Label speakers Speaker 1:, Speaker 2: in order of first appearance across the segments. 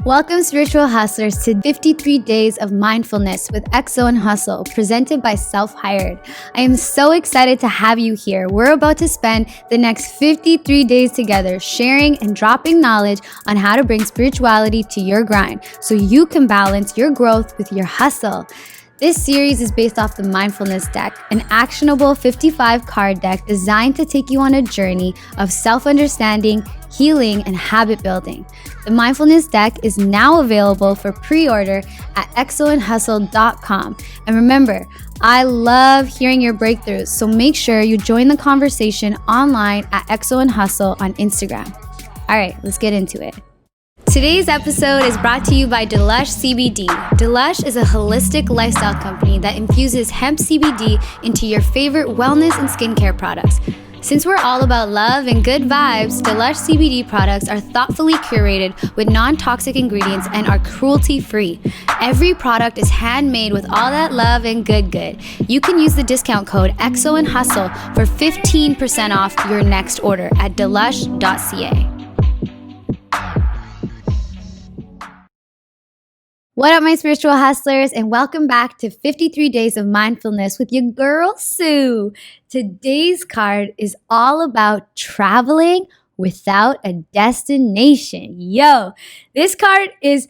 Speaker 1: Welcome, spiritual hustlers, to 53 Days of Mindfulness with XO and Hustle, presented by Self Hired. I am so excited to have you here. We're about to spend the next 53 days together sharing and dropping knowledge on how to bring spirituality to your grind so you can balance your growth with your hustle. This series is based off the Mindfulness Deck, an actionable 55 card deck designed to take you on a journey of self-understanding, healing, and habit building. The Mindfulness Deck is now available for pre-order at xoandhustle.com. And remember, I love hearing your breakthroughs, so make sure you join the conversation online at XO and Hustle on Instagram. All right, let's get into it. Today's episode is brought to you by Delush CBD. Delush is a holistic lifestyle company that infuses hemp CBD into your favorite wellness and skincare products. Since we're all about love and good vibes, Delush CBD products are thoughtfully curated with non-toxic ingredients and are cruelty-free. Every product is handmade with all that love and good. You can use the discount code XO and Hustle for 15% off your next order at delush.ca. What up, my spiritual hustlers, and welcome back to 53 Days of Mindfulness with your girl, Sue. Today's card is all about traveling without a destination. Yo, this card is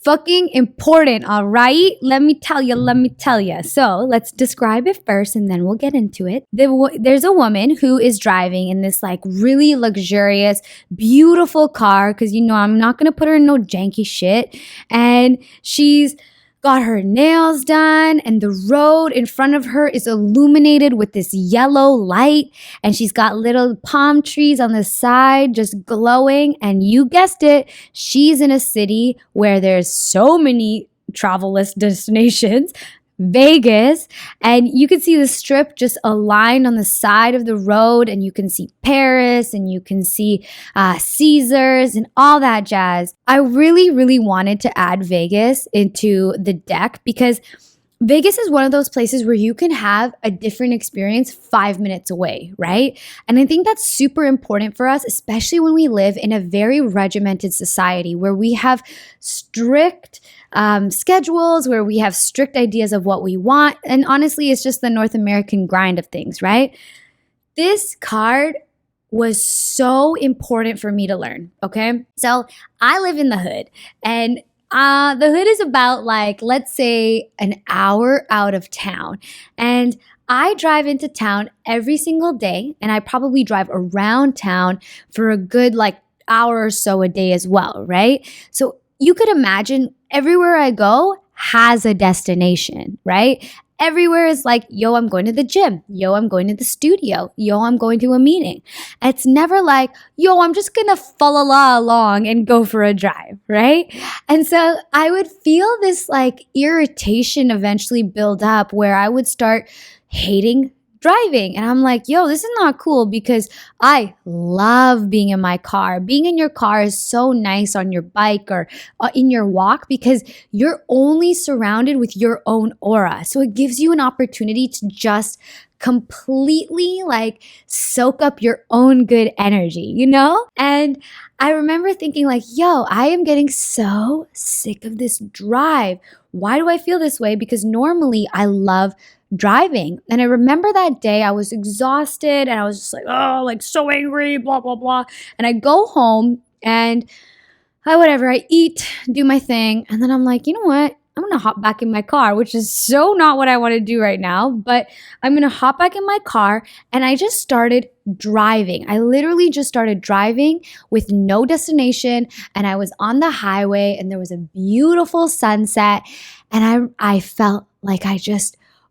Speaker 1: fucking important, all right? Let me tell you. So let's describe it first and then we'll get into it. There's a woman who is driving in this like really luxurious, beautiful car, because you know I'm not going to put her in no janky shit. And she's got her nails done and the road in front of her is illuminated with this yellow light, and she's got little palm trees on the side just glowing, and you guessed it, she's in a city where there's so many travel list destinations, Vegas, and you can see the strip just aligned on the side of the road, and you can see Paris, and you can see Caesars and all that jazz. I really wanted to add Vegas into the deck because Vegas is one of those places where you can have a different experience 5 minutes away, right? And I think that's super important for us, especially when we live in a very regimented society where we have strict schedules, where we have strict ideas of what we want. And honestly, it's just the North American grind of things, right? This card was so important for me to learn, okay? So I live in the hood, and the hood is about like, let's say, an hour out of town. And I drive into town every single day, and I probably drive around town for a good like hour or so a day as well, right? So you could imagine everywhere I go has a destination, right? Everywhere is like, yo, I'm going to the gym. Yo, I'm going to the studio. Yo, I'm going to a meeting. It's never like, yo, I'm just going to follow along and go for a drive, right? And so I would feel this like irritation eventually build up where I would start hating driving. And I'm like, yo, this is not cool because I love being in my car. Being in your car is so nice on your bike or in your walk because you're only surrounded with your own aura. So it gives you an opportunity to just completely like soak up your own good energy, you know? And I remember thinking like, yo, I am getting so sick of this drive. Why do I feel this way? Because normally I love driving. And I remember that day I was exhausted and I was just like, oh, like so angry, blah, blah, blah. And I go home and I eat, do my thing. And then I'm like, you know what? I'm going to hop back in my car, which is so not what I want to do right now, but I'm going to hop back in my car. And I just started driving. I literally just started driving with no destination. And I was on the highway and there was a beautiful sunset. And I felt like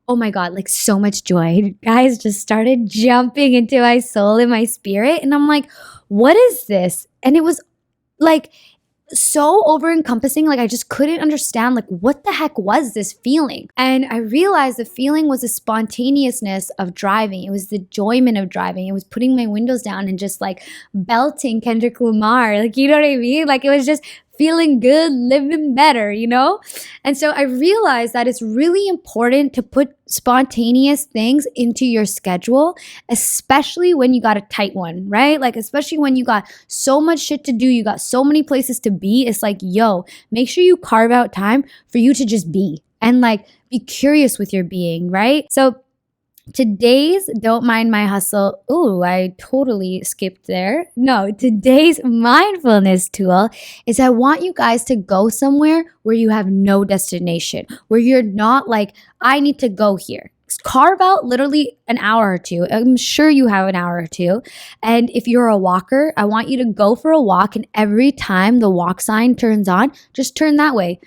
Speaker 1: oh my God, like so much joy. Guys just started jumping into my soul and my spirit. And I'm like, what is this? And it was like so over encompassing. Like I just couldn't understand like what the heck was this feeling? And I realized the feeling was the spontaneousness of driving. It was the enjoyment of driving. It was putting my windows down and just like belting Kendrick Lamar. Like, you know what I mean? Like it was just feeling good, living better, you know? And so I realized that it's really important to put spontaneous things into your schedule, especially when you got a tight one, right? Like, especially when you got so much shit to do, you got so many places to be. It's like, yo, make sure you carve out time for you to just be and like be curious with your being, right? So today's Don't Mind My Hustle. Ooh, I totally skipped there. No, today's mindfulness tool is I want you guys to go somewhere where you have no destination, where you're not like, I need to go here. Carve out literally an hour or two. I'm sure you have an hour or two. And if you're a walker, I want you to go for a walk, and every time the walk sign turns on, just turn that way.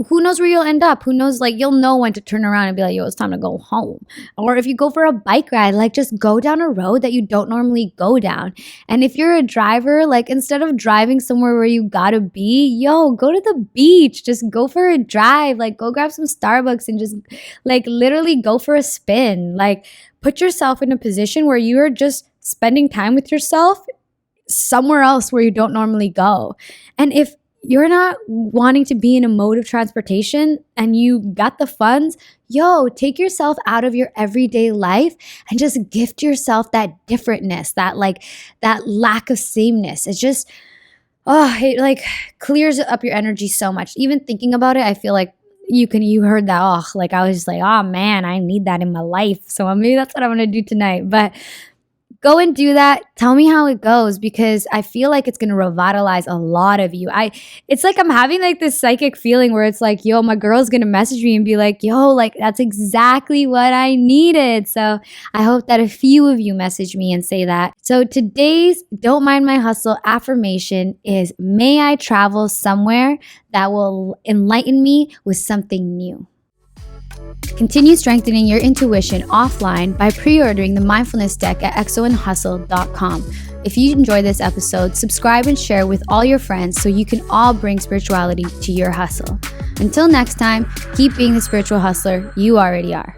Speaker 1: Who knows where you'll end up? Who knows, like, you'll know when to turn around and be like, yo, it's time to go home. Or if you go for a bike ride, like, just go down a road that you don't normally go down. And if you're a driver, like, instead of driving somewhere where you gotta be, yo, go to the beach. Just go for a drive. Like, go grab some Starbucks and just, like, literally go for a spin. Like, put yourself in a position where you're just spending time with yourself somewhere else where you don't normally go. And if you're not wanting to be in a mode of transportation and you got the funds, yo, take yourself out of your everyday life and just gift yourself that differentness, that lack of sameness. It's just, it like clears up your energy so much. Even thinking about it, I feel like you heard that, like I was just like, oh man, I need that in my life. So maybe that's what I'm going to do tonight. But go and do that. Tell me how it goes, because I feel like it's going to revitalize a lot of you. It's like I'm having like this psychic feeling where it's like, yo, my girl's going to message me and be like, yo, like that's exactly what I needed. So I hope that a few of you message me and say that. So today's Don't Mind My Hustle affirmation is, may I travel somewhere that will enlighten me with something new. Continue strengthening your intuition offline by pre-ordering the Mindfulness Deck at exoandhustle.com. If you enjoyed this episode, subscribe and share with all your friends so you can all bring spirituality to your hustle. Until next time, keep being the spiritual hustler you already are.